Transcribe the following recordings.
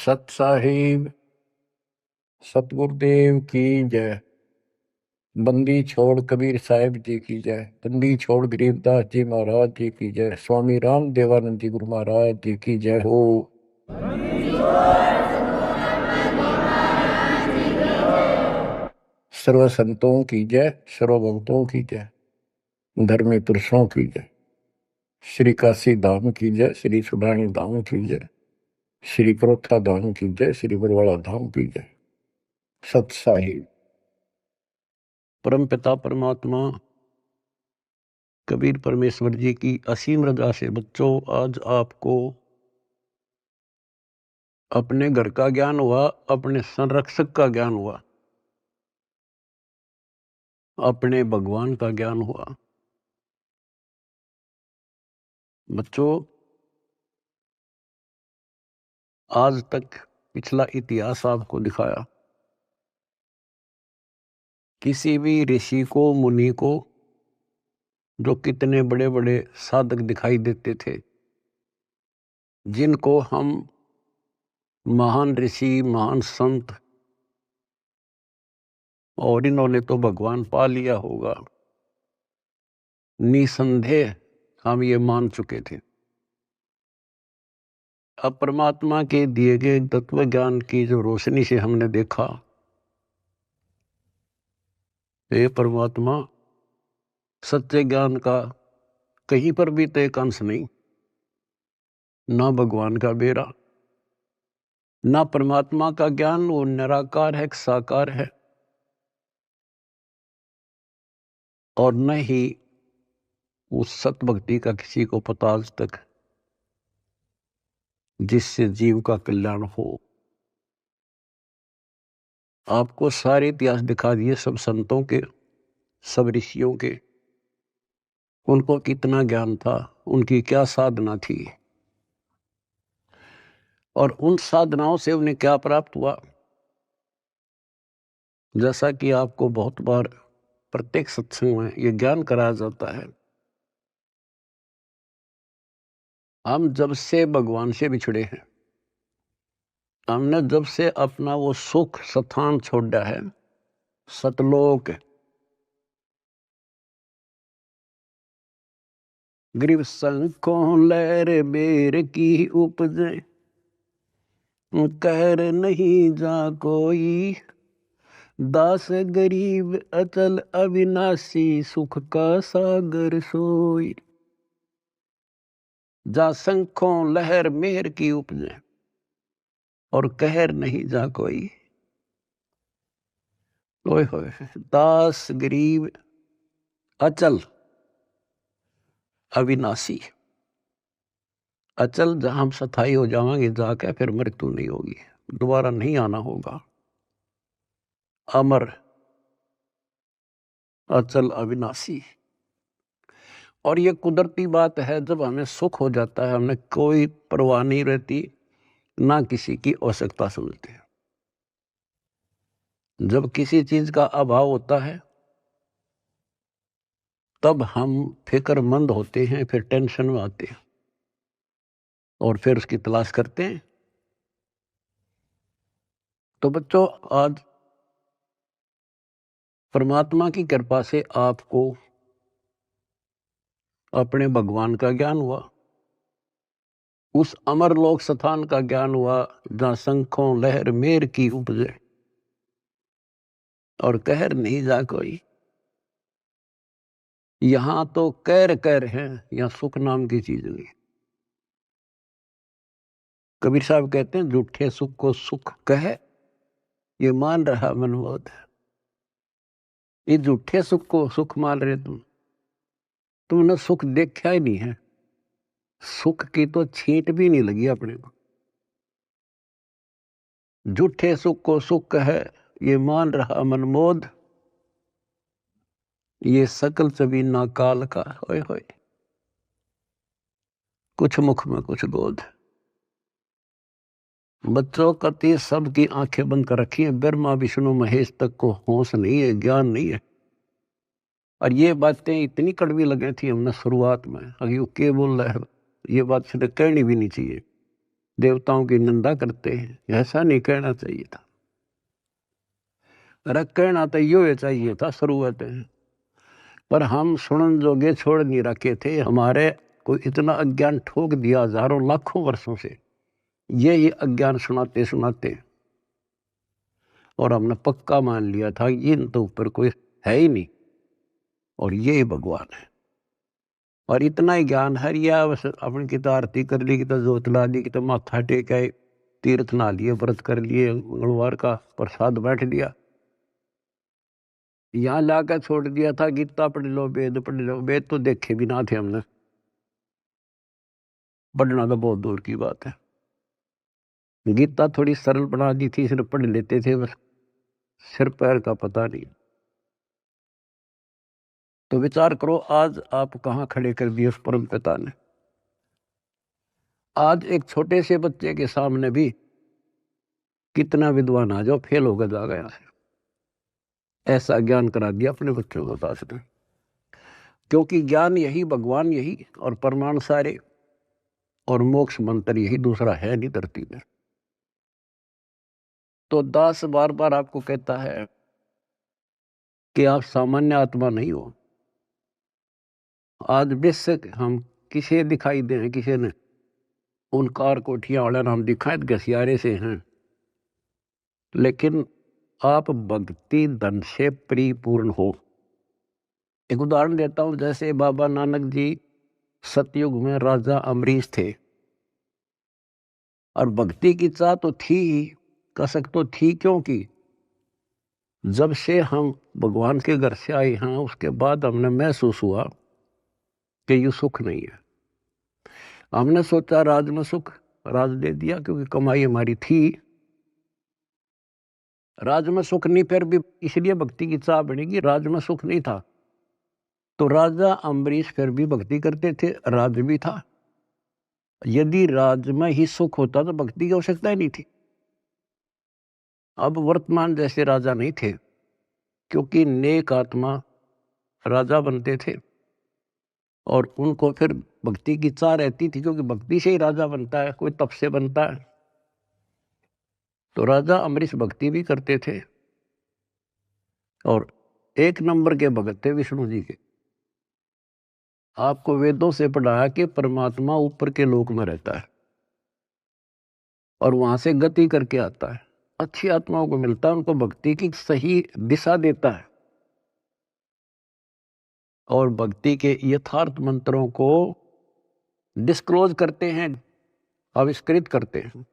सत साहिब सतगुरुदेव की जय। बंदी छोड़ कबीर साहिब जी की जय। बंदी छोड़ गरीबदास जी महाराज जी की जय। स्वामी राम देवानंद जी गुरु महाराज जी की जय हो। सर्व संतों की जय, सर्व भक्तों की जय, धर्मी पुरुषों की जय। श्री काशी धाम की जय, श्री सुडानी धाम की जय, श्री प्रोथा धाम की जय, श्री बरवाड़ा धाम की जय। सत साहिब। परम पिता परमात्मा कबीर परमेश्वर जी की असीम रजा से बच्चों आज आपको अपने घर का ज्ञान हुआ, अपने संरक्षक का ज्ञान हुआ, अपने भगवान का ज्ञान हुआ। बच्चों आज तक पिछला इतिहास आपको दिखाया। किसी भी ऋषि को, मुनि को, जो कितने बड़े बड़े साधक दिखाई देते थे, जिनको हम महान ऋषि, महान संत, और इन्होंने तो भगवान पा लिया होगा, निसंदेह हम ये मान चुके थे। अब परमात्मा के दिए गए तत्व ज्ञान की जो रोशनी से हमने देखा, ये परमात्मा सच्चे ज्ञान का कहीं पर भी तो एक अंश नहीं, ना भगवान का बेरा, ना परमात्मा का ज्ञान वो निराकार है, साकार है, और न ही उस सत भक्ति का किसी को पता आज तक, जिससे जीव का कल्याण हो। आपको सारे इतिहास दिखा दिए, सब संतों के, सब ऋषियों के, उनको कितना ज्ञान था, उनकी क्या साधना थी, और उन साधनाओं से उन्हें क्या प्राप्त हुआ। जैसा कि आपको बहुत बार प्रत्येक सत्संग में ये ज्ञान कराया जाता है, हम जब से भगवान से बिछड़े हैं, हमने जब से अपना वो सुख स्थान छोड़ा है, सतलोक, ग्रीव संकों लहर बेर की उपजे, कहर नहीं जा कोई, दास गरीब अचल अविनाशी, सुख का सागर सोई। जा शंखों लहर मेहर की उपजे, और कहर नहीं जा कोई। ओए होए, दास गरीब अचल अविनाशी। अचल जहां हम स्थायी हो जाएंगे जाके, फिर मृत्यु नहीं होगी, दोबारा नहीं आना होगा। अमर, अचल, अविनाशी। और ये कुदरती बात है, जब हमें सुख हो जाता है, हमें कोई परवाह नहीं रहती, ना किसी की आवश्यकता समझते। जब किसी चीज का अभाव होता है, तब हम फिक्रमंद होते हैं, फिर टेंशन में आते हैं, और फिर उसकी तलाश करते हैं। तो बच्चों आज परमात्मा की कृपा से आपको अपने भगवान का ज्ञान हुआ, उस अमर लोक स्थान का ज्ञान हुआ, जहां शंखों लहर मेर की उपजे, और कहर नहीं जा कोई। यहां तो कैर कैर है, यहां सुख नाम की चीज नहीं। कबीर साहब कहते हैं, झूठे सुख को सुख कहे, ये मान रहा मनमोद। ये झूठे सुख को सुख मान रहे तुमने सुख देखा ही नहीं है, सुख की तो छींट भी नहीं लगी अपने को। झूठे सुख को सुख है, ये मान रहा मनमोद, ये सकल चबी ना काल का। होए होए, कुछ मुख में कुछ बोध। बच्चों कति सबकी आंखें बंद कर रखी है, ब्रह्मा विष्णु महेश तक को होश नहीं है, ज्ञान नहीं है। और ये बातें इतनी कड़वी लगी थी हमने शुरुआत में, अभी वो क्या बोल रहा है, ये बात सीधे कहनी भी नहीं चाहिए। देवताओं की निंदा करते हैं, ऐसा नहीं कहना चाहिए था। अरे कहना तो यो चाहिए था शुरुआत में, पर हम सुनन जोगे छोड़ नहीं रखे थे। हमारे को इतना अज्ञान ठोक दिया हजारों लाखों वर्षों से, ये अज्ञान सुनाते सुनाते, और हमने पक्का मान लिया था इन तो ऊपर कोई है ही नहीं और ये ही भगवान है। और इतना ही ज्ञान है, या बस अपनी की तो आरती कर ली, की तो जोत ला ली, की तो माथा टेका, तीर्थ ना लिए, व्रत कर लिए, मंगलवार का प्रसाद बैठ लिया, यहाँ लाकर छोड़ दिया था गीता पढ़ लो, वेद पढ़ लो। वेद तो देखे भी ना थे हमने, पढ़ना तो बहुत दूर की बात है। गीता थोड़ी सरल बना दी थी, सिर्फ पढ़ लेते थे बस, सिर पैर का पता नहीं। तो विचार करो आज आप कहाँ खड़े कर दिए उस परम पिता ने। आज एक छोटे से बच्चे के सामने भी कितना विद्वान आ जाओ फेल होकर जा गया है, ऐसा ज्ञान करा दिया अपने बच्चों को पास में। क्योंकि ज्ञान यही, भगवान यही, और परमाणु सारे, और मोक्ष मंत्र यही, दूसरा है नहीं धरती में। तो दास बार बार आपको कहता है कि आप सामान्य आत्मा नहीं हो। आज बेशक हम किसे दिखाई दे, किसी ने उन कार कोठियां वाले नाम दिखाए घसियारे से हैं, लेकिन आप भक्ति धन से परिपूर्ण हो। एक उदाहरण देता हूं, जैसे बाबा नानक जी सतयुग में राजा अमरीश थे, और भक्ति की चाह तो थी ही, कसक तो थी, क्योंकि जब से हम भगवान के घर से आए हैं उसके बाद हमने महसूस हुआ कि ये सुख नहीं है। हमने सोचा राज में सुख, राज दे दिया क्योंकि कमाई हमारी थी, राज में सुख नहीं, फिर भी इसलिए भक्ति की चाह बनेगी, राज में सुख नहीं था। तो राजा अम्बरीश फिर भी भक्ति करते थे, राज भी था। यदि राज में ही सुख होता तो भक्ति की आवश्यकता ही नहीं थी। अब वर्तमान जैसे राजा नहीं थे, क्योंकि नेक आत्मा राजा बनते थे, और उनको फिर भक्ति की चाह रहती थी, क्योंकि भक्ति से ही राजा बनता है, कोई तप से बनता है। तो राजा अम्बरीश भक्ति भी करते थे, और एक नंबर के भगत थे विष्णु जी के। आपको वेदों से पढ़ाया कि परमात्मा ऊपर के लोक में रहता है और वहां से गति करके आता है, अच्छी आत्माओं को मिलता है, उनको भक्ति की सही दिशा देता है, और भक्ति के यथार्थ मंत्रों को डिस्क्लोज करते हैं, आविष्कृत करते हैं।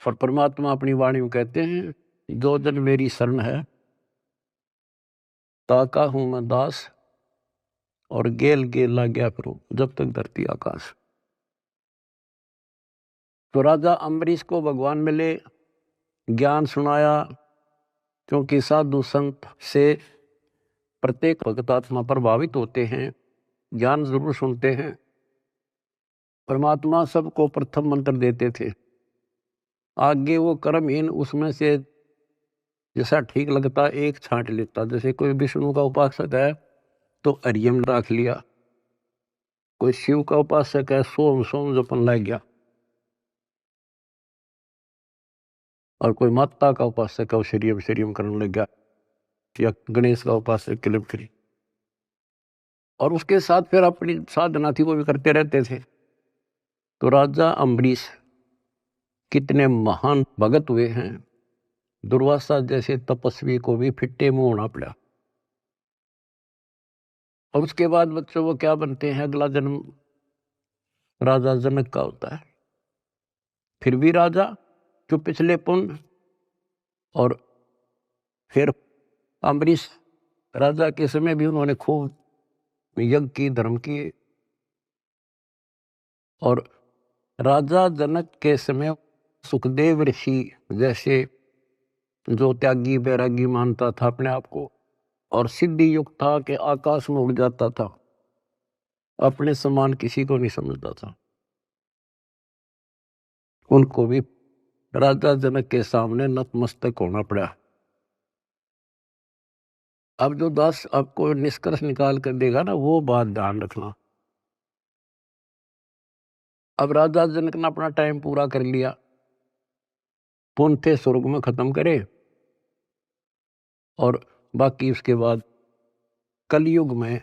और परमात्मा अपनी वाणी में कहते हैं, जो जन मेरी शरण है ताका हूं मैं दास, और गेल गेला गया फिर जब तक धरती आकाश। तो राजा अम्बरीश को भगवान मिले, ज्ञान सुनाया, क्योंकि साधु संत से प्रत्येक भक्त आत्मा प्रभावित होते हैं, ज्ञान जरूर सुनते हैं। परमात्मा सबको प्रथम मंत्र देते थे, आगे वो कर्महीन उसमें से जैसा ठीक लगता एक छांट लेता। जैसे कोई विष्णु का उपासक है तो हरियम रख लिया, कोई शिव का उपासक है सोम सोम जपन लग गया, और कोई माता का उपासक है वो शरीयम शरीयम करने लग गया, या गणेश का उपासक किलिम करी, और उसके साथ फिर अपनी साधना थी वो भी करते रहते थे। तो राजा अम्बरीश कितने महान भगत हुए हैं, दुर्वासा जैसे तपस्वी को भी फिट्टे मुंह होना पड़ा। और उसके बाद बच्चों वो क्या बनते हैं, अगला जन्म राजा जनक का होता है, फिर भी राजा जो पिछले पुण्य, और फिर अम्बरीश राजा के समय भी उन्होंने खूब यज्ञ की, धर्म की, और राजा जनक के समय सुखदेव ऋषि जैसे जो त्यागी बैरागी मानता था अपने आप को, और सिद्धि युक्त था कि आकाश में उड़ जाता था, अपने समान किसी को नहीं समझता था, उनको भी राजा जनक के सामने नतमस्तक होना पड़ा। अब जो दास आपको निष्कर्ष निकाल कर देगा ना, वो बात ध्यान रखना। अब राजा जनक ने अपना टाइम पूरा कर लिया, पुण्य थे स्वर्ग में खत्म करे, और बाकी उसके बाद कलयुग में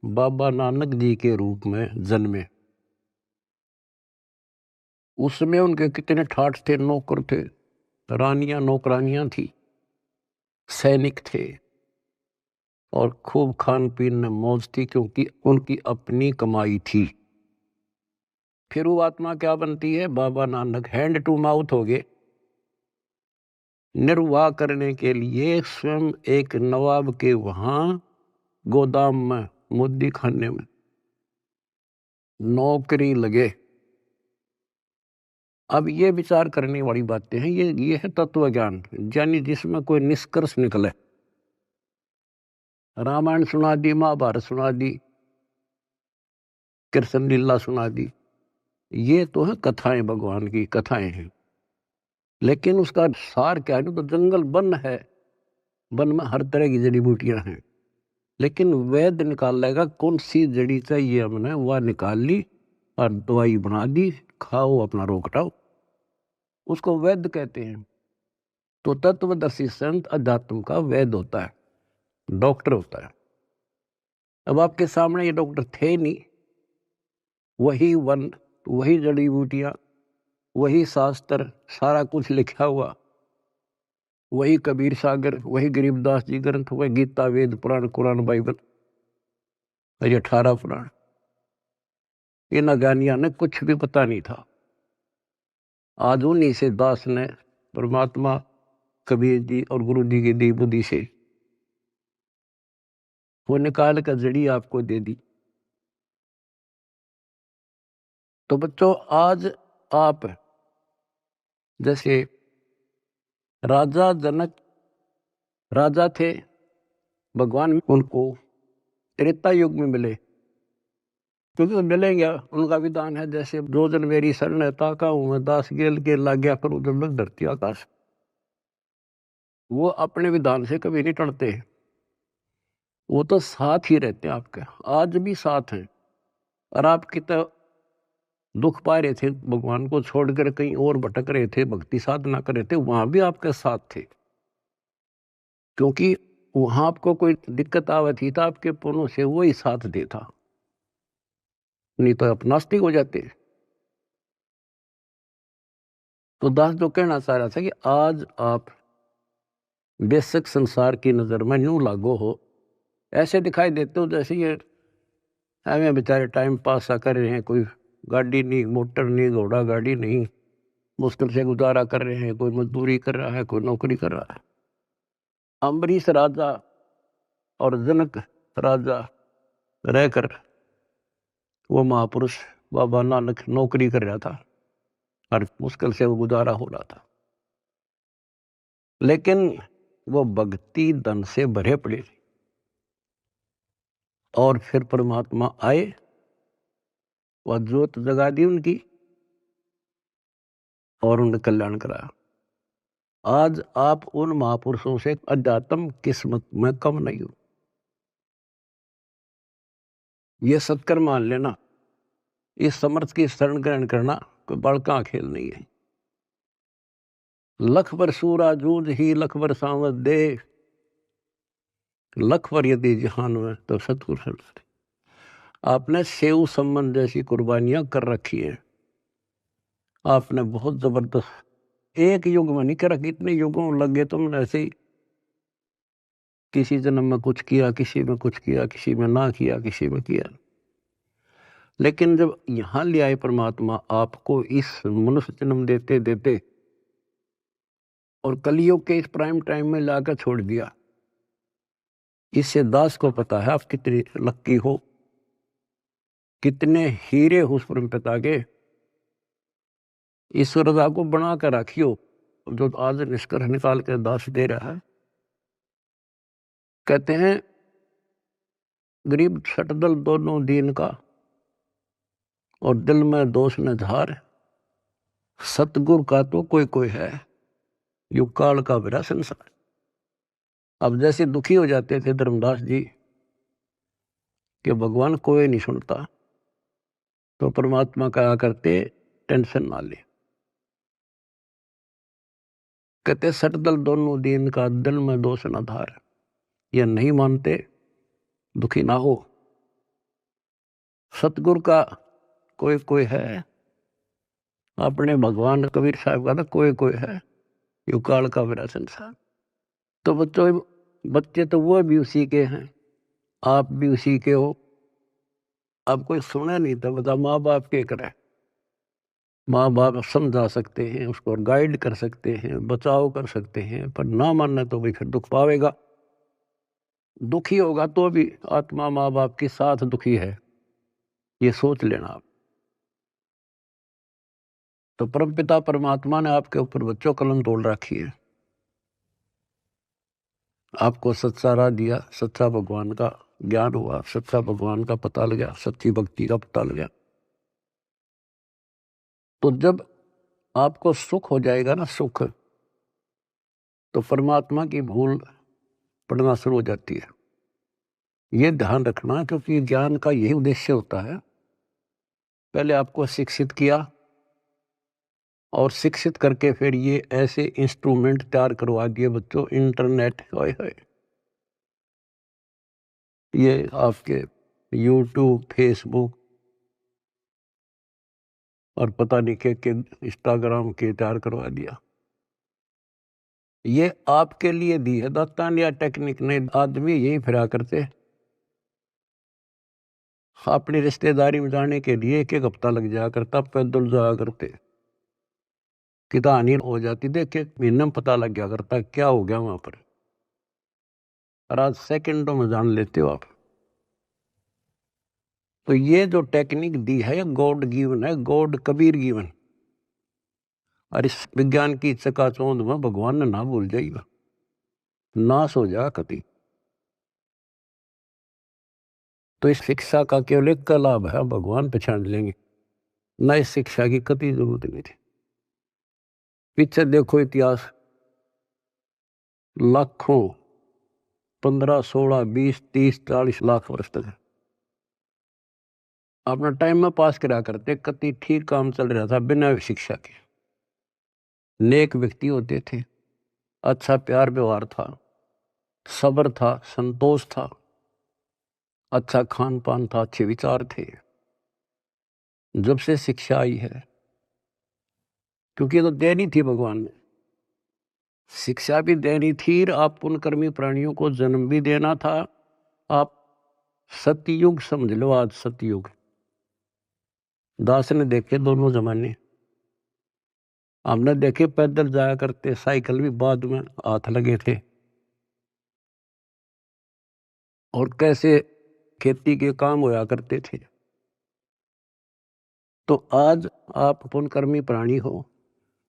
बाबा नानक जी के रूप में जन्मे। उसमें उनके कितने ठाठ थे, नौकर थे, रानियां नौकरानियां थी, सैनिक थे, और खूब खान पीन में मौज थी, क्योंकि उनकी अपनी कमाई थी। फिर वो आत्मा क्या बनती है? Baba Nanak hand to mouth हो गए। निर्वाह करने के लिए स्वयं एक नवाब के वहां गोदाम में, मुद्दी खाने में नौकरी लगे। अब ये विचार करने वाली बातें हैं, ये है तत्व ज्ञान, यानी जिसमें कोई निष्कर्ष निकले। रामायण सुना दी, महाभारत सुना दी, कृष्ण लीला सुना दी, ये तो है कथाएं, भगवान की कथाएं हैं। लेकिन उसका सार क्या है? तो जंगल वन है, वन में हर तरह की जड़ी बूटियां हैं, लेकिन वैद्य निकाल लेगा कौन सी जड़ी चाहिए, हमने वह निकाल ली और दवाई बना दी, खाओ अपना रोग हटाओ, उसको वैद्य कहते हैं। तो तत्वदर्शी संत अध्यात्म का वैद्य होता है, डॉक्टर होता है। अब आपके सामने ये डॉक्टर थे नहीं, वही वन, वही जड़ी बूटियां, वही शास्त्र, सारा कुछ लिखा हुआ, वही कबीर सागर, वही गरीबदास जी ग्रंथ, वही गीता, वेद, पुराण, कुरान, बाइबल, ये 18 पुराण। इन अज्ञानियों ने कुछ भी पता नहीं था। आज उन्हीं से दास ने परमात्मा कबीर जी और गुरु जी की दी बुद्धि से वो निकाल कर जड़ी आपको दे दी। तो बच्चों, आज आप जैसे राजा जनक राजा थे, भगवान उनको त्रेता युग में मिले, क्योंकि वो मिलेंगे, उनका विधान है जैसे दो जन मेरी शरण है, ताका हूं मैं दास गेल के लाग गया पर उधर लग धरती आकाश। वो अपने विधान से कभी नहीं टलते, वो तो साथ ही रहते हैं आपके, आज भी साथ हैं। और आप कितना दुख पा रहे थे, भगवान को छोड़कर कहीं और भटक रहे थे, भक्ति साधना कर रहे थे, वहां भी आपके साथ थे, क्योंकि वहां आपको कोई दिक्कत आवत थी तो आपके पुण्यों से वो ही साथ देता, नहीं तो आप नास्तिक हो जाते। तो दास जो कहना चाह रहा था कि आज आप बेशक संसार की नजर में यूं लागो हो, ऐसे दिखाई देते हो जैसे ये हमें बेचारे टाइम पास सा कर रहे हैं, कोई गाड़ी नहीं, मोटर नहीं, घोड़ा गाड़ी नहीं, मुश्किल से गुजारा कर रहे हैं, कोई मजदूरी कर रहा है, कोई नौकरी कर रहा है। अम्बरीश राजा और जनक राजा रहकर वो महापुरुष बाबा नानक नौकरी कर रहा था और मुश्किल से वो गुजारा हो रहा था, लेकिन वो भक्ति धन से भरे पड़े। और फिर परमात्मा आए, वह ज्योत जगा दी उनकी और उन्हें कल्याण कराया। आज आप उन महापुरुषों से अध्यात्म किस्मत में कम नहीं हो, ये सत्कर मान लेना। इस समर्थ की शरण ग्रहण करना कोई बड़का खेल नहीं है। लख बर सूरा जूझ ही लख बर सांवत दे, लख बर यदि जहान में तो सतगुरु शरण। आपने सेव संबंध जैसी कुर्बानियां कर रखी है, आपने बहुत जबरदस्त, एक युग में नहीं करा, कितने युगों लगे तुमने ऐसे ही, किसी जन्म में कुछ किया, किसी में कुछ किया, किसी में ना किया, किसी में किया। लेकिन जब यहां ले आए परमात्मा आपको इस मनुष्य जन्म देते देते और कलियुग के इस प्राइम टाइम में लाकर छोड़ दिया, इससे दास को पता है आप कितने लक्की हो, कितने हीरे हो उस परम पिता के। ईश्वर को बना कर रखियो, जो आज निष्कर्ष निकाल कर दास दे रहा है। कहते हैं गरीब सटदल दोनों दीन का, और दिल में दोष न झार, सतगुरु का तो कोई कोई है, युग काल का बिरा संसार। अब जैसे दुखी हो जाते थे धर्मदास जी कि भगवान कोई नहीं सुनता, तो परमात्मा कहा करते टेंशन ना ले। कहते सटदल दोनों दीन का दिल में दोष न धार। ये नहीं मानते दुखी ना हो। सतगुरु का कोई कोई है, अपने भगवान कबीर साहब का ना कोई कोई है, युकाल का मेरा संसार। तो बच्चों, बच्चे तो वो भी उसी के हैं, आप भी उसी के हो। अब कोई सुने नहीं तो बता माँ बाप के करे। माँ बाप समझा सकते हैं, उसको गाइड कर सकते हैं, बचाव कर सकते हैं, पर ना मानना तो भाई फिर दुख पावेगा। दुखी होगा तो भी आत्मा माँ बाप के साथ दुखी है, ये सोच लेना आप। तो परमपिता परमात्मा ने आपके ऊपर बच्चों कलम तोड़ रखी है। आपको सच्चा राह दिया, सच्चा भगवान का ज्ञान हुआ, सच्चा भगवान का पता लगा, सच्ची भक्ति का पता लगा। तो जब आपको सुख हो जाएगा ना, सुख, तो परमात्मा की भूल पड़ना शुरू हो जाती है। ये ध्यान रखना, क्योंकि ज्ञान का यही उद्देश्य होता है। पहले आपको शिक्षित किया और शिक्षित करके फिर ये ऐसे इंस्ट्रूमेंट तैयार करवा दिए बच्चों, इंटरनेट, होए होए, ये आपके यूट्यूब, फेसबुक और पता नहीं के इंस्टाग्राम के तैयार करवा दिया। ये आपके लिए दी है दातान या टेक्निक ने। आदमी यही फिरा करते, अपनी रिश्तेदारी में जाने के लिए एक एक हफ्ता लग जाया करता, पैदल जाया करते, कि कहानी हो जाती, देख के महीने में पता लग गया करता क्या हो गया वहां पर। और आज सेकंडों में जान लेते हो आप। तो ये जो टेक्निक दी है, गॉड गिवन है, गॉड कबीर गिवन। और इस विज्ञान की चकाचौंध में भगवान ने ना भूल जाएगा, नाश हो जा कति। तो इस शिक्षा का केवल एक का लाभ है, भगवान पहचान लेंगे, ना इस शिक्षा की कति जरूरत नहीं थी। पीछे देखो इतिहास, लाखों, 15, 16, 20, 30, 40 लाख वर्ष तक अपना टाइम में पास करा करते, कति ठीक काम चल रहा था बिना शिक्षा के। नेक व्यक्ति होते थे, अच्छा प्यार व्यवहार था, सब्र था, संतोष था, अच्छा खान पान था, अच्छे विचार थे। जब से शिक्षा आई है, क्योंकि तो देनी थी भगवान ने, शिक्षा भी देनी थी, आप पुण्यकर्मी प्राणियों को जन्म भी देना था। आप सतयुग समझ लो, आज सतयुग। दास ने देखे दोनों जमाने, हमने देखे पैदल जाया करते, साइकिल भी बाद में हाथ लगे थे, और कैसे खेती के काम होया करते थे। तो आज आप पुण्यकर्मी प्राणी हो,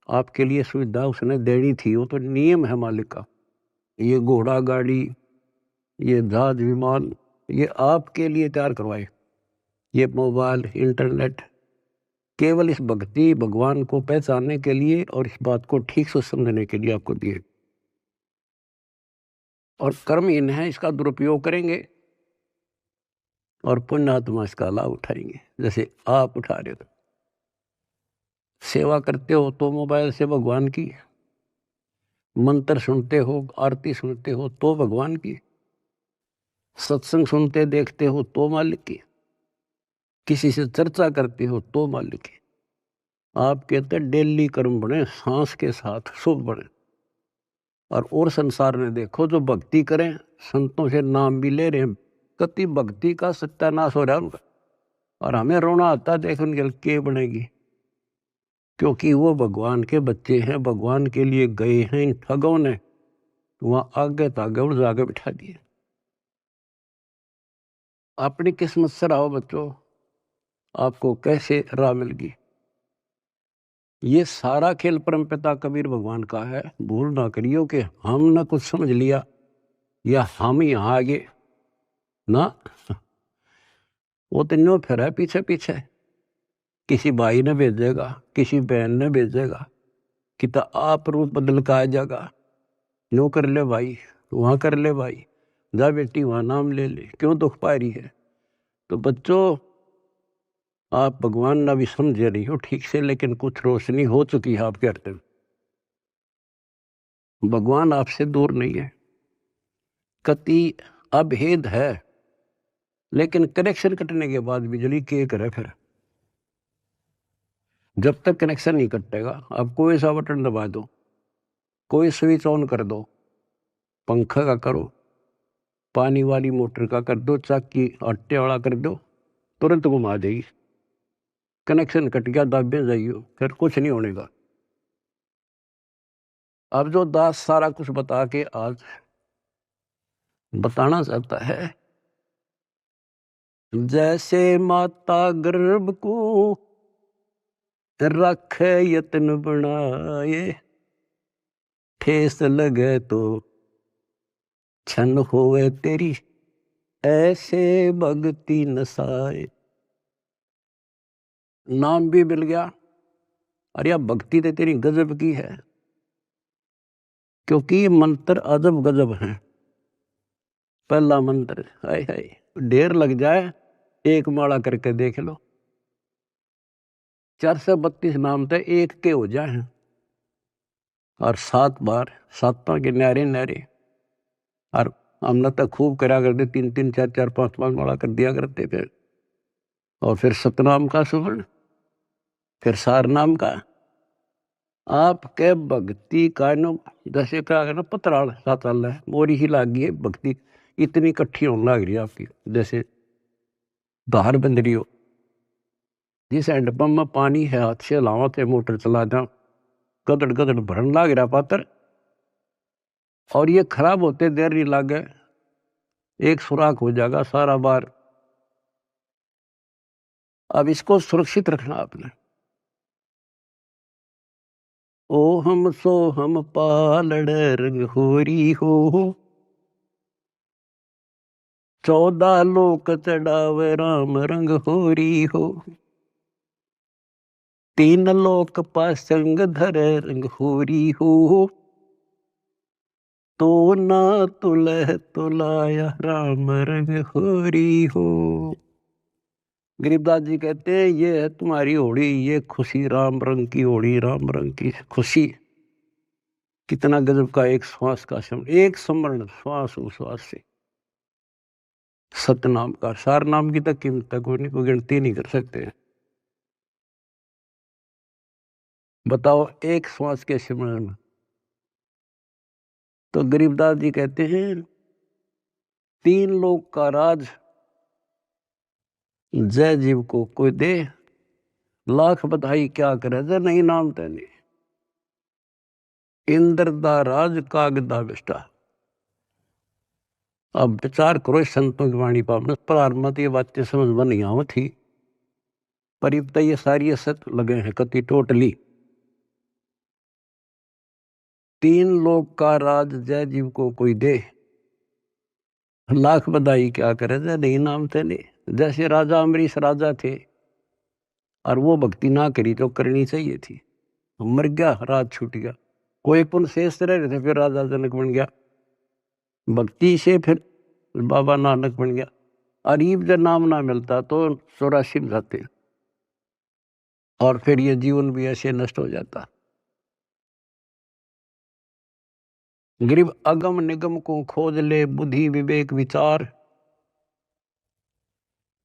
आपके लिए सुविधा उसने देनी थी, वो तो नियम है मालिक का। ये घोड़ा गाड़ी, ये जहाज विमान, ये आपके लिए तैयार करवाए। ये मोबाइल, इंटरनेट केवल इस भक्ति भगवान को पहचानने के लिए और इस बात को ठीक से समझने के लिए आपको दिए। और कर्महीन है, इसका दुरुपयोग करेंगे और पुण्यात्मा इसका लाभ उठाएंगे, जैसे आप उठा रहे हो। सेवा करते हो तो मोबाइल से भगवान की, मंत्र सुनते हो, आरती सुनते हो तो भगवान की, सत्संग सुनते देखते हो तो मालिक की, किसी से चर्चा करते हो तो मालिक की। आप कहते हैं डेली कर्म बने, सांस के साथ शुभ बने। और संसार में देखो, जो भक्ति करें, संतों से नाम भी ले रहे हैं, कति भक्ति का सत्यानाश हो रहा है उनका। और हमें रोना आता देख उनके के बनेगी, क्योंकि वो भगवान के बच्चे हैं, भगवान के लिए गए हैं। इन ठगों ने वहां आगे तागे और जागे बिठा दिए। अपनी किस्मत से रहो बच्चों, आपको कैसे राह मिल गई। ये सारा खेल परमपिता कबीर भगवान का है। भूल ना करियो कि हमने कुछ समझ लिया या हम यहाँ आगे ना, वो तो न्यो फिर है पीछे पीछे। किसी भाई ने भेजेगा, किसी बहन ने भेजेगा कि तो आप रूप बदल का आ जाएगा, नो कर ले भाई, वहां कर ले भाई, जा बेटी वहां नाम ले ले, क्यों दुख पा रही है। तो बच्चों, आप भगवान ना भी समझे रही हो ठीक से, लेकिन कुछ रोशनी हो चुकी है आपके हृदय में। भगवान आपसे दूर नहीं है, कति अभेद है, लेकिन कनेक्शन कटने के बाद बिजली के करे फिर। जब तक कनेक्शन नहीं कटेगा, आप कोई सा बटन दबा दो, कोई स्विच ऑन कर दो, पंखा का करो, पानी वाली मोटर का कर दो, चाकी आटे वाला कर दो, तुरंत घुमा देगी। कनेक्शन कट गया, दाबे जाइयो, फिर कुछ नहीं होने का। अब जो दास सारा कुछ बता के आज बताना चाहता है, जैसे माता गर्भ को रखे यत्न बनाए, ठेस लगे तो छन होवे तेरी, ऐसे भक्ति नसाए। नाम भी मिल गया, अरे यार भक्ति तो तेरी गजब की है, क्योंकि ये मंत्र अजब गजब है। पहला मंत्र, हाय हाय, ढेर लग जाए, एक माला करके देख लो, 432 नाम तो एक के हो जाए, और 7 बार, 7 के न्यारे न्यारे। और हमने तो खूब करा करते, 3-3, 4-4, 5-5 माला कर दिया करते फिर। और फिर सतनाम का सुवर्ण, फिर सार नाम का। आपके भक्ति का नो जैसे क्या करना, पतराल सा चल रहा है, मोरी ही लाग गई है भक्ति, इतनी इकट्ठी होने लग रही है आपकी, जैसे धार बंद रही हो। जिस हैंडपंप में पानी है, हाथ से लावा थे, मोटर चला जाओ, गदड़ गदड़ भरन लाग रहा पात्र, और ये खराब होते देर नहीं लागे, एक सुराख हो जाएगा सारा बार। अब इसको सुरक्षित रखना आपने। ओ हम सो हम पालड़ रंग होरी हो, 14 लोक चढ़ावे राम रंग होरी हो, 3 लोक पासंग धरे रंग होरी हो, तो ना तुलह तुलाया राम रंग होरी हो। गरीबदास जी कहते हैं, ये है तुम्हारी होली, ये खुशी राम रंग की होली, राम रंग की खुशी। कितना गजब का एक श्वास का शब्द, एक स्मरण, श्वास उश्वास से सतनाम का, सार नाम की तक कीमत तक कोई नहीं, कोई गिनती नहीं कर सकते। बताओ एक श्वास के स्मरण में। तो गरीबदास जी कहते हैं, 3 लोक का राज जय जीव को कोई दे, लाख बधाई क्या करे, जय नहीं नाम तेने, इंद्र दा राज कागदा बिष्टा। अब विचार करो इस संतों की वाणी पर, प्रारंभ तो ये बातें समझ में नहीं आव थी, पर अब तो ये सारी असत लगे हैं कति टोटली। 3 लोक का राज जय जीव को कोई दे, लाख बधाई क्या करे, जय नहीं नाम तेने। जैसे राजा अमरीश राजा थे, और वो भक्ति ना करी तो करनी चाहिए थी, मर गया, राज छूट गया। कोई पुण्य शेष रह रहे थे, फिर राजा जनक बन गया, भक्ति से फिर बाबा नानक बन गया। अरीब जब नाम ना मिलता तो 84 में जाते, और फिर ये जीवन भी ऐसे नष्ट हो जाता। गरीब अगम निगम को खोज ले, बुद्धि विवेक विचार,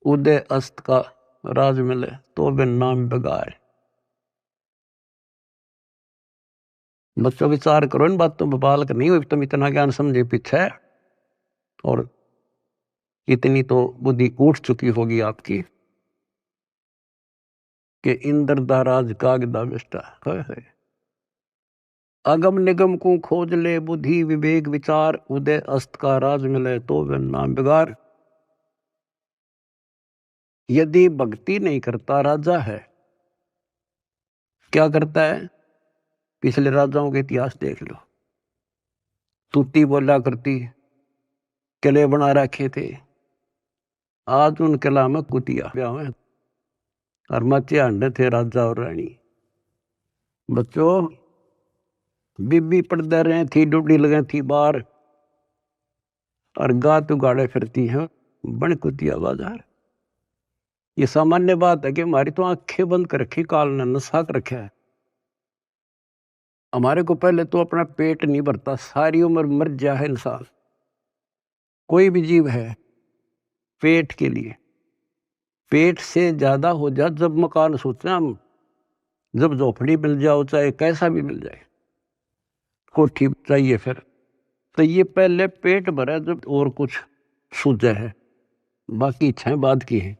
उदय अस्त का राज मिले, तो बिन नाम बेगार। बच्चों विचार करो इन बातों पर, बालक नहीं हुई तुम इतना ज्ञान समझे पीछे, और इतनी तो बुद्धि उठ चुकी होगी आपकी कि इंद्र दा राज कागदा बिष्टा है। अगम निगम को खोज ले, बुद्धि विवेक विचार, उदय अस्त का राज मिले, तो बिन नाम बेगार। यदि भक्ति नहीं करता राजा है, क्या करता है? पिछले राजाओं के इतिहास देख लो, तूती बोला करती, किले बना रखे थे, आज उन किला में कुतिया ब्याह है, और मचे अंडे थे राजा और रानी। बच्चों बीबी पड़दे रहे थी, डुबड़ी लगे थी बार, और गात उगाड़े फिरती हैं बन कुतिया बाजार। ये सामान्य बात है कि हमारी तो आंखें बंद कर रखी, काल ने नशा कर रखा है। हमारे को पहले तो अपना पेट नहीं भरता, सारी उम्र मर जा है इंसान, कोई भी जीव है, पेट के लिए। पेट से ज्यादा हो जा जब मकान सोचते हैं हम, जब झोपड़ी मिल जाओ चाहे कैसा भी मिल जाए, कोठी चाहिए फिर, तो ये पहले पेट भरा जब और कुछ सूझे है, बाकी इच्छाएं बाद की हैं।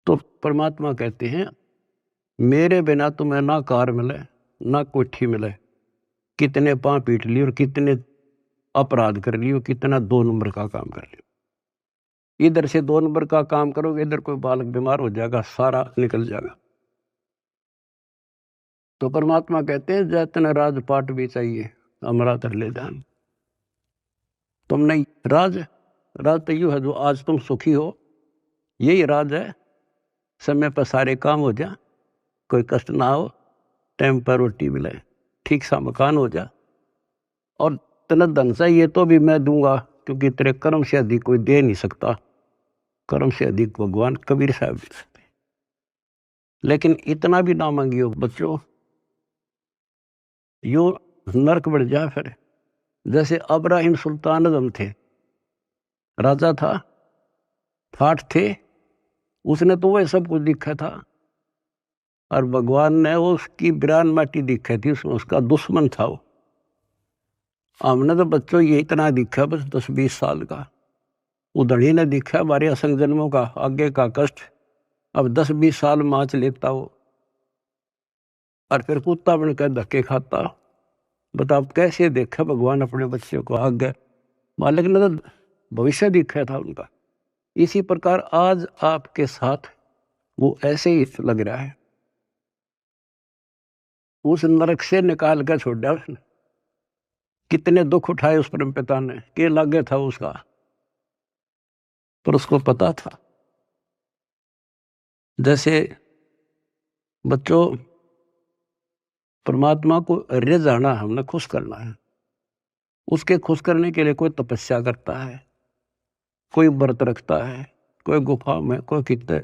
तो परमात्मा कहते हैं मेरे बिना तुम्हें ना कार मिले ना कोठी मिले, कितने पांव पीट लिए और कितने अपराध कर लिए, कितना 2 नंबर का काम कर लिया। इधर से 2 नंबर का काम करोगे, इधर कोई बालक बीमार हो जाएगा, सारा निकल जाएगा। तो परमात्मा कहते हैं जैतन राजपाट भी चाहिए हमारा तर ले ध्यान। तुम नहीं राज, राज तो यूं है जो आज तुम सुखी हो, यही राज है। समय पर सारे काम हो जा, कोई कष्ट ना हो, टाइम पर रोटी मिले, ठीक सा मकान हो जा, और तेना धन चाहिए तो भी मैं दूंगा, क्योंकि तेरे कर्म से अधिक कोई दे नहीं सकता, कर्म से अधिक भगवान कबीर साहब दे सकते। लेकिन इतना भी ना मांगियो बच्चों, यो नरक बढ़ जा फिर। जैसे अब्राहिम सुल्तान आजम थे, राजा था, ठाठ थे, उसने तो वह सब कुछ दिखा था, और भगवान ने उसकी बिरान माटी दिखी थी, उसमें उसका दुश्मन था वो। हमने तो बच्चों ये इतना दिखा बस 10-20 साल का, उधड़ी ने दिखा 12 असंग जन्मों का आगे का कष्ट, अब 10-20 साल माच लेता हो और फिर कुत्ता बनकर धक्के खाता। बताओ कैसे देखा भगवान अपने बच्चे को आगे, मालिक ने तो भविष्य दिखा था उनका। इसी प्रकार आज आपके साथ वो ऐसे ही लग रहा है, उस नरक से निकाल कर छोड़ दिया उसने। कितने दुख उठाए उस परम पिता ने, के लागे था उसका, पर उसको पता था। जैसे बच्चों परमात्मा को रिझाना, हमने खुश करना है, उसके खुश करने के लिए कोई तपस्या करता है, कोई व्रत रखता है, कोई गुफा में, कोई कितने,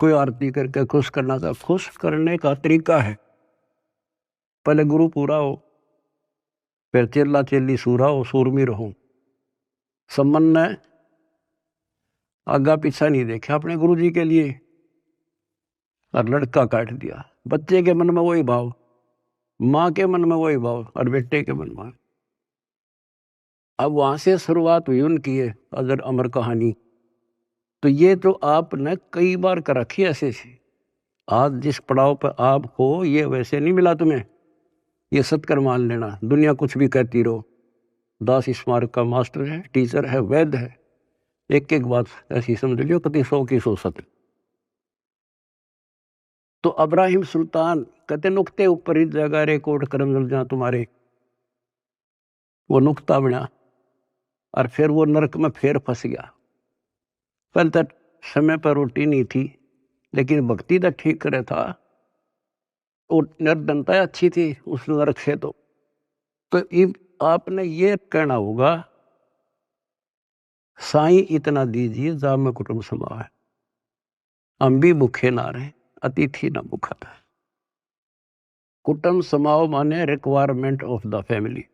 कोई आरती करके खुश करना था। खुश करने का तरीका है, पहले गुरु पूरा हो, फिर चेला चेली सूरा हो, सूरमी रहो। सम्मन ने आगा पीछा नहीं देखा अपने गुरु जी के लिए, और लड़का काट दिया। बच्चे के मन में वही भाव, माँ के मन में वही भाव, और बेटे के मन में। अब वहां से शुरुआत हुई उनकी है अजर अमर कहानी। तो ये तो आपने कई बार कर रखी ऐसे से, आज जिस पड़ाव पर आप हो ये वैसे नहीं मिला तुम्हें, ये सत्कर मान लेना। दुनिया कुछ भी कहती रहो, दास स्मारक का मास्टर है, टीचर है, वैद्य है, एक एक बात ऐसी समझ लियो कति 100 की 100 सत्य। तो अब्राहिम सुल्तान कहते नुक्ते ऊपर ही जगह रे कोट करम जल जा तुम्हारे, वो नुक्ता बना और फिर वो नरक में फिर फंस गया। पहले तक समय पर रोटी नहीं थी, लेकिन भक्ति तक ठीक करे था, और निर्धनता अच्छी थी उस नरक से। तो आपने ये कहना होगा साईं इतना दीजिए जा में कुटुंब समाए, हम भी भूखे ना रहे, अतिथि ना भूखा था। कुटुंब समाओ माने रिक्वायरमेंट ऑफ द फैमिली।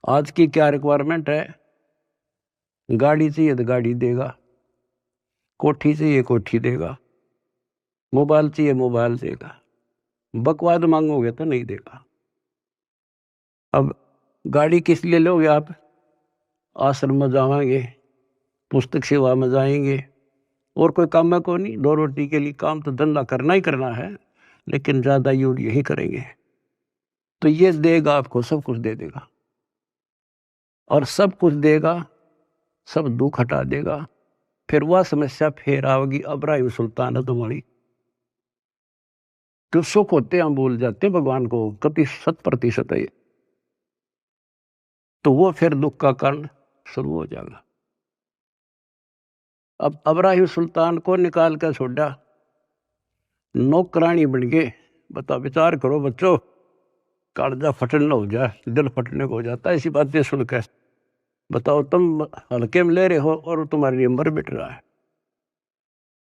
आज की क्या रिक्वायरमेंट है, गाड़ी चाहिए तो गाड़ी देगा, कोठी चाहिए कोठी देगा, मोबाइल चाहिए मोबाइल देगा, बकवाद मांगोगे तो नहीं देगा। अब गाड़ी किस लिए लोगे आप, आश्रम में जाएंगे, पुस्तक सेवा में जाएंगे, और कोई काम में को नहीं, 2 रोटी के लिए काम तो धंधा करना ही करना है, लेकिन ज्यादा यूज यही करेंगे। तो ये देगा आपको, सब कुछ दे देगा, और सब कुछ देगा, सब दुख हटा देगा। फिर वह समस्या फिर आओगी अब्राहिम सुल्तान तुम्हारी। तो सुख होते हम भूल जाते भगवान को, कति 100% है। तो वो फिर दुख का कारण शुरू हो जाएगा। अब अब्राहिम सुल्तान को निकाल कर छोड़ा, नौकरानी बन गए। बता विचार करो बच्चों, कालजा फटने हो जाए, दिल फटने को हो जाता है ऐसी बातें सुनकर। बताओ तुम हल्के में ले रहे हो और तुम्हारे लिए मर मिट रहा है।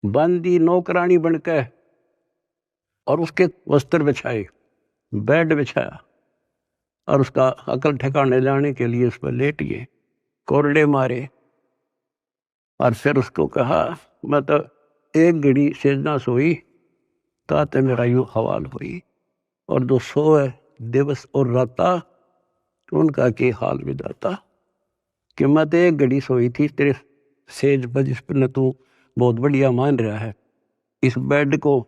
बांदी नौकरानी बनकर और उसके वस्त्र बिछाए, बेड बिछाया और उसका अकल ठिकाने लाने के लिए उस पर लेट गए, कोरडे मारे और फिर उसको कहा मैं तो एक घड़ी से ना सोई ताते मेरा यूं हवाल हुई और जो सोए दिवस और राता उनका के हाल विदाता कि मैं तो एक घड़ी सोई थी तेरे सेज पर जिस पर न तू बहुत बढ़िया मान रहा है इस बेड को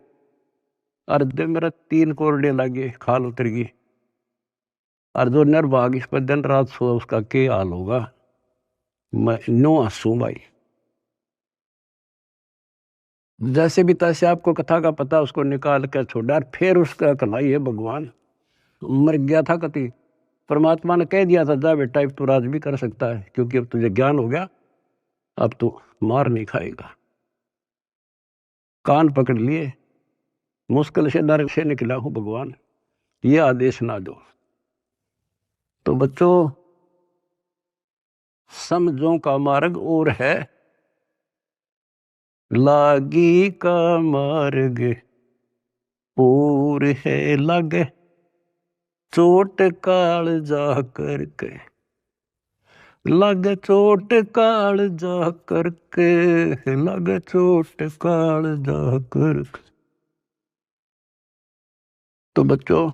और दिन मेरा 3 कोरडे लगे खाल उतर गई और जो निर्भाग इस पर दिन रात सो उसका के हाल होगा। मैं नो हंसू भाई। जैसे भी तैसे आपको कथा का पता उसको निकाल कर छोड़ा और फिर उसका कलाई है भगवान मर गया था कति परमात्मा ने कह दिया था जा बेटा अब तू राज भी कर सकता है क्योंकि अब तुझे ज्ञान हो गया अब तू मार नहीं खाएगा। कान पकड़ लिए मुश्किल से नरक से निकला हूं भगवान ये आदेश ना दो। तो बच्चों समझों का मार्ग और है लागी का मार्ग और है लगे चोट काल जा करके लगे चोट काल जा करके लगे चोट काल जा करके। तो बच्चों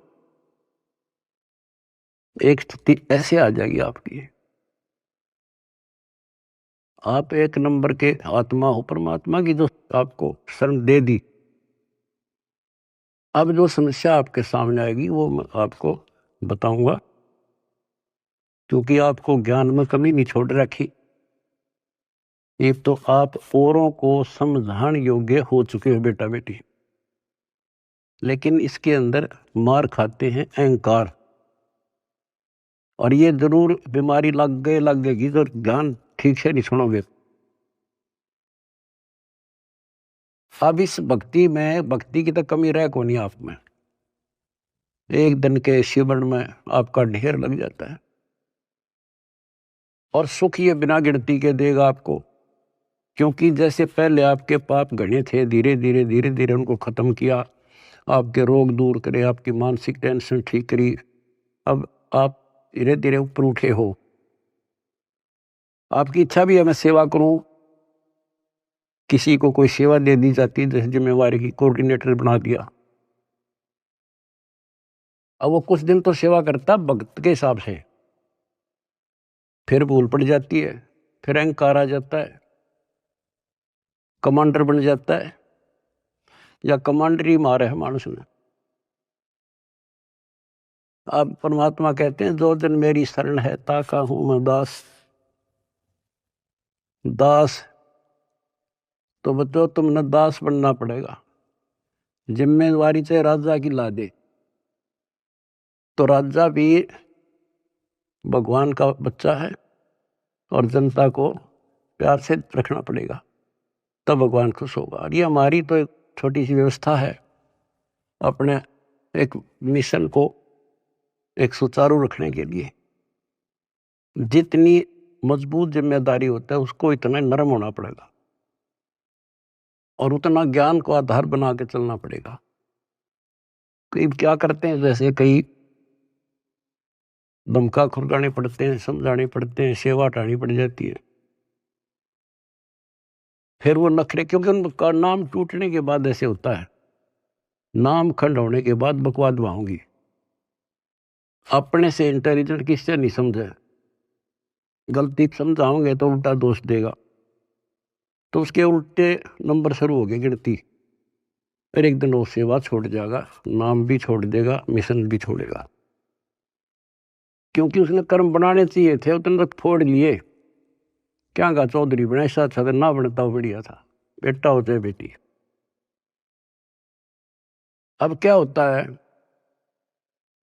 एक स्थिति ऐसे आ जाएगी आपकी आप एक नंबर के आत्मा हो परमात्मा की जो आपको शरण दे दी। अब जो समस्या आपके सामने आएगी वो मैं आपको बताऊंगा क्योंकि आपको ज्ञान में कमी नहीं छोड़ रखी। एक तो आप औरों को समझाने योग्य हो चुके हो बेटा बेटी लेकिन इसके अंदर मार खाते हैं अहंकार और ये जरूर बीमारी लगेगी तो ज्ञान ठीक से नहीं सुनोगे। अब इस भक्ति में भक्ति की तो कमी रह को नहीं आप में एक दिन के शिवन में आपका ढेर लग जाता है और सुख ये बिना गिनती के देगा आपको क्योंकि जैसे पहले आपके पाप घने थे धीरे धीरे उनको खत्म किया आपके रोग दूर करे आपकी मानसिक टेंशन ठीक करी अब आप धीरे धीरे ऊपर उठे हो। आपकी इच्छा भी है मैं सेवा करूं किसी को कोई सेवा दे दी जाती है जैसे जिम्मेवारी की कोऑर्डिनेटर बना दिया अब वो कुछ दिन तो सेवा करता भक्त के हिसाब से फिर भूल पड़ जाती है फिर अहंकार आ जाता है कमांडर बन जाता है या कमांडर ही मारे है मानुष ने। अब परमात्मा कहते हैं जो दिन मेरी शरण है ताका हूं मैं दास दास। तो बच्चों तुमने दास बनना पड़ेगा जिम्मेवारी से राजा की ला दे तो राजा भी भगवान का बच्चा है और जनता को प्यार से रखना पड़ेगा तब भगवान खुश होगा। और ये हमारी तो एक छोटी सी व्यवस्था है अपने एक मिशन को एक सुचारू रखने के लिए जितनी मजबूत जिम्मेदारी होता है उसको इतना नरम होना पड़ेगा और उतना ज्ञान को आधार बना के चलना पड़ेगा। कई क्या करते हैं जैसे कई धमका खुरगाने पड़ते हैं समझाने पड़ते हैं सेवा हटानी पड़ जाती है फिर वो नखरे क्योंकि उनका नाम टूटने के बाद ऐसे होता है नाम खंड होने के बाद बकवाद होंगी अपने से इंटेलिजेंट किससे नहीं समझे गलती समझाओगे तो उल्टा दोष देगा तो उसके उल्टे नंबर शुरू हो गए गिनती फिर एक दिन वो सेवा छोड़ जाएगा नाम भी छोड़ देगा मिशन भी छोड़ेगा क्योंकि उसने कर्म बनाने चाहिए थे उतने तक फोड़ लिए क्या कहा चौधरी बना ऐसा अच्छा था ना बनता बढ़िया था बेटा हो चाहे बेटी। अब क्या होता है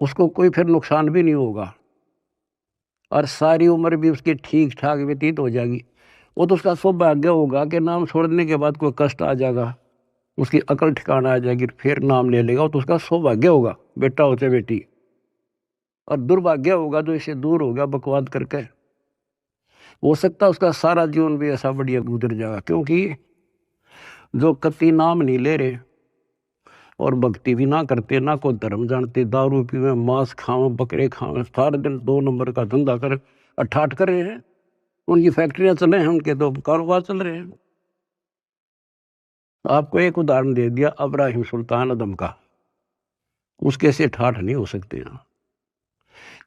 उसको कोई फिर नुकसान भी नहीं होगा और सारी उम्र भी उसकी ठीक ठाक व्यतीत हो जाएगी। वो तो उसका सौभाग्य होगा कि नाम छोड़ने के बाद कोई कष्ट आ जाएगा उसकी अकल ठिकाना आ जाएगी फिर नाम ले लेगा तो उसका सौभाग्य होगा बेटा हो चाहे बेटी। और दुर्भाग्य होगा जो इसे दूर हो गया बकवाद करके हो सकता है उसका सारा जीवन भी ऐसा बढ़िया गुजर जाएगा क्योंकि जो कति नाम नहीं ले रहे और भक्ति भी ना करते, ना कोई धर्म जानते, दारू पीवे, मांस खावे, बकरे खावे, सारे दिन 2 नंबर का धंधा कर अठाठ कर रहे हैं। उनकी फैक्ट्रियां चल रहे हैं, उनके तो कारोबार चल रहे हैं। आपको एक उदाहरण दे दिया इब्राहिम सुल्तान अदम का, उसके से ठाठ नहीं हो सकते यहाँ।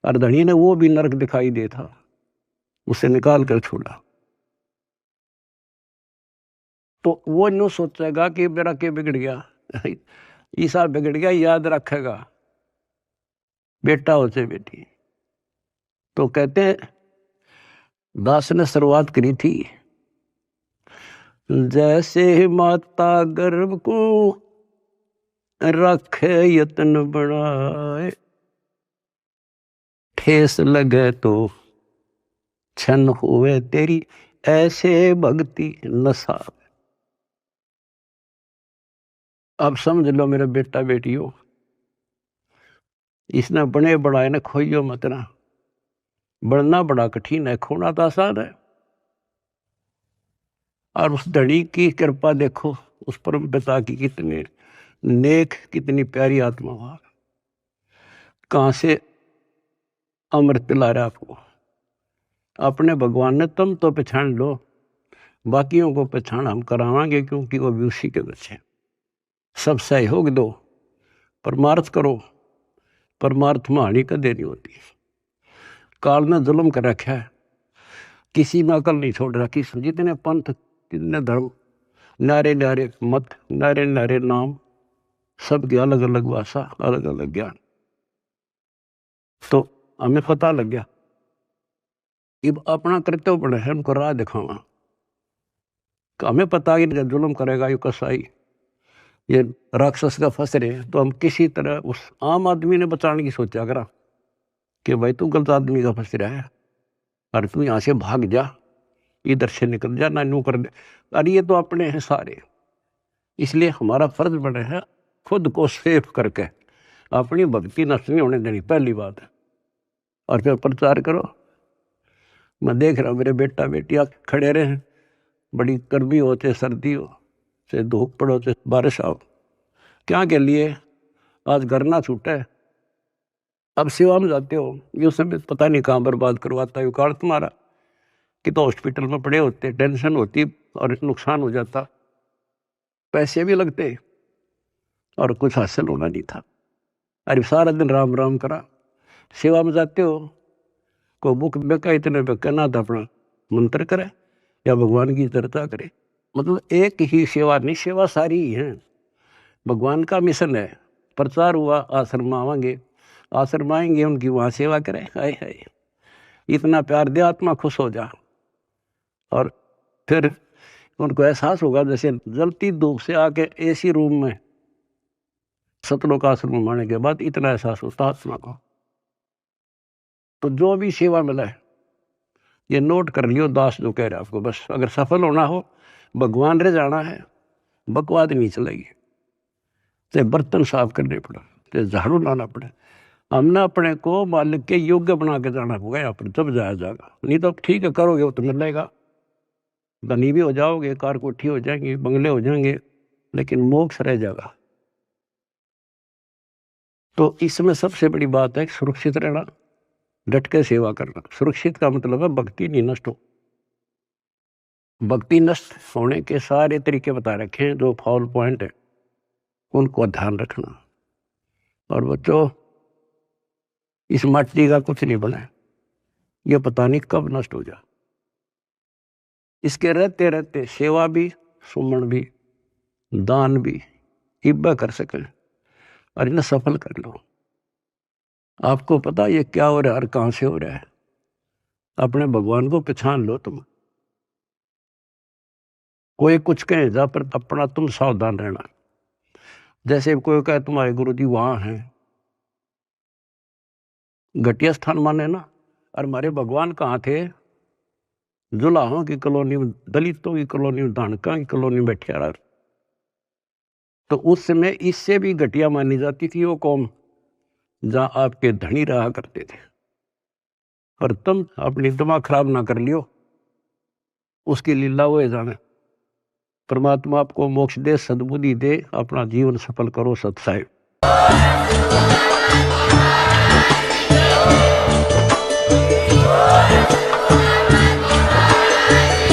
अर्धनी ने वो भी नरक दिखाई दे था, उसे निकाल कर छोड़ा। तो वो यूं सोचेगा कि मेरा क्या बिगड़ गया, ईसा बिगड़ गया, याद रखेगा बेटा हो चाहे बेटी। तो कहते हैं दास ने शुरुआत करी थी, जैसे माता गर्भ को रखे यत्न बढ़ाए, ठेस लगे तो छन हुए तेरी, ऐसे भक्ति नशा। अब समझ लो मेरे बेटा बेटियों, इसने बने बढ़ाए ने खोइयो मत ना। बढ़ना बड़ा कठिन है, खोना तो आसान है। और उस धनी की कृपा देखो, उस परम पिता की कितने नेक, कितनी प्यारी आत्मा वहां, कहां से अमृत पिला रहा आपको। अपने भगवान ने तुम तो पहचान लो, बाकियों को पहचान हम करावांगे, क्योंकि वो भी उसी के बच्चे। सब सहयोग दो, परमार्थ करो, परमार्थ में हानि कदे नहीं होती। काल ने जुल्म कर रखा है, किसी में अकल नहीं छोड़ रखी। जितने पंथ, जितने धर्म, नारे नारे मत, नारे नारे नाम, सबकी अलग अलग भाषा, अलग अलग ज्ञान। तो हमें पता लग गया, अब अपना कर्तव्य बने है उनको राह दिखावा। हमें पता कि जुल्म करेगा ये कसाई, ये राक्षस का फंस रहे, तो हम किसी तरह उस आम आदमी ने बचाने की सोचा करा कि भाई तू गलत आदमी का फंस रहा है, और तू यहाँ से भाग जा, इधर से निकल जा, ना यूं कर दे। अरे ये तो अपने हैं सारे, इसलिए हमारा फर्ज बने है खुद को सेफ करके अपनी भक्ति नष्ट नहीं होने देनी, पहली बात है। और फिर प्रचार करो। मैं देख रहा हूँ मेरे बेटा बेटियां खड़े रहे, बड़ी गर्मी हो चाहे सर्दी हो, चाहे धूप पड़ो चाहे बारिश आओ, क्या के लिए आज घर ना छूटे। अब सेवा में जाते हो, ये समय पता नहीं कहाँ बर्बाद करवाता है कार्ड तुम्हारा, कि तो हॉस्पिटल में पड़े होते, टेंशन होती और नुकसान हो जाता, पैसे भी लगते और कुछ हासिल होना नहीं था। अरे सारा दिन राम राम करा। सेवा में जाते हो, को बुक बेका इतने बेका ना था, अपना मंत्र करे या भगवान की चर्चा करे। मतलब एक ही सेवा नहीं, सेवा सारी ही है। भगवान का मिशन है, प्रचार हुआ, आश्रम आवांगे, आश्रम आएंगे, उनकी वहाँ सेवा करें। हाय हाय, इतना प्यार दे, आत्मा खुश हो जा। और फिर उनको एहसास होगा जैसे जलती धूप से आके एसी रूम में सतलोक आश्रम में आने के बाद इतना एहसास होता आत्मा को। तो जो भी सेवा मिला है ये नोट कर लियो, दास जो कह रहे हैं आपको, बस अगर सफल होना हो, भगवान रे जाना है, बकवाद नहीं चलेगी। चाहे बर्तन साफ करने पड़े, चाहे झाड़ू लाना पड़े, हमने अपने को मालिक के योग्य बना के जाना होगा यहाँ पर, जब जाया जाएगा। नहीं तो ठीक है करोगे वो तो मिलेगा, धनी भी हो जाओगे, कार कोठी हो जाएंगी, बंगले हो जाएंगे, लेकिन मोक्ष रह जाएगा। तो इसमें सबसे बड़ी बात है सुरक्षित रहना, डट के सेवा करना। सुरक्षित का मतलब है भक्ति नहीं नष्ट हो। भक्ति नष्ट होने के सारे तरीके बता रखे हैं, जो फाउल पॉइंट है उनको ध्यान रखना। और बच्चों, इस माटी का कुछ नहीं बना, ये पता नहीं कब नष्ट हो जाए। इसके रहते रहते सेवा भी, सुमन भी, दान भी, इब्बा कर सकें और इन्हें सफल कर लो। आपको पता ये क्या हो रहा है और कहां से हो रहा है, अपने भगवान को पहचान लो तुम। कोई कुछ कहे जा, पर अपना तुम सावधान रहना। जैसे कोई कहे तुम्हारे गुरु जी वहां हैं, घटिया स्थान माने ना। और हमारे भगवान कहाँ थे? जुलाहों की कॉलोनी में, दलितों की कॉलोनी में, धानका की कॉलोनी में बैठे रहा। तो उस समय इससे भी घटिया मानी जाती थी वो कौम, जहां आपके धनी रहा करते थे। और तुम अपनी दिमाग खराब ना कर लियो, उसकी लीला वो जाने। परमात्मा आपको मोक्ष दे, सद्बुद्धि दे, अपना जीवन सफल करो। सत्साई।